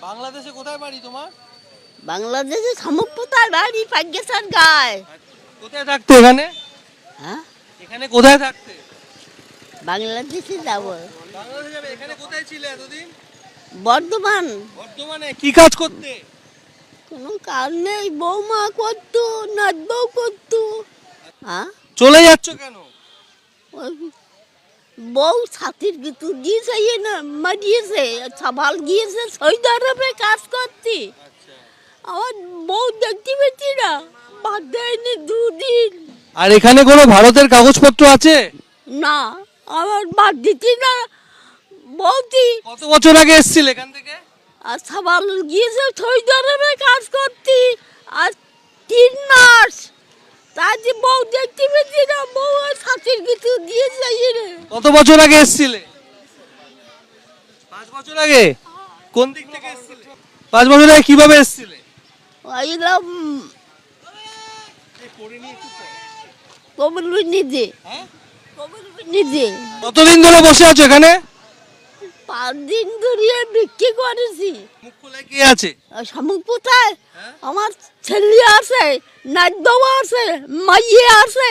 বাংলাদেশে কোথায় বাড়ি তোমার? বাংলাদেশে শামুকপুতার বাড়ি পাগ্যেসার গায়। কোথায় থাকতে এখানে? হ্যাঁ, এখানে কোথায় থাকতে? বাংলাদেশে যাব। বাংলাদেশে যাবে। এখানে কোথায় ছিলে এতদিন? বর্ধমান। বর্তমানে কি কাজ করতে? কোনো কাজ নেই, বৌমা করতো, নাচ বউ করতো। হ্যাঁ, চলে যাচ্ছ কেন? ওই বউ ছাতির কিন্তু গিয়েছে, ইয়ে না মারিয়েছে, সাবাল গিয়েছে সৌদি আরবে কাজ করতে। আমার বউ দেখতে পেয়েছি না, বাদ দেয়নি দুদিন। আর এখানে কোনো ভারতের কাগজপত্র আছে? না, আমার বাদ দিতি না বৌদি। কত বছর আগে এসেছিল এখান থেকে? আর সাবাল গিয়েছে সৌদি আরবে কাজ করতে, আর 3 মাস। তাই যে বউ দেখতে পেয়েছি না, বউ ছাতির কিছু দিয়েছে। কত বছর আগে এসেছিলে? 5 বছর আগে। কোন দিক থেকে এসেছিলে? 5 বছর আগে কিভাবে এসেছিলে? এলাম কবল নিজে, হ্যাঁ? কবল নিজে। কতদিন ধরে বসে আছো এখানে? 5 দিন ধরে বিক্রি করেছি। মুখ খোলা কে আছে? শামুক পোতায় হ্যাঁ? আমার ছেলে আছে, নাচ বাবা আছে, মাইয়ে আছে।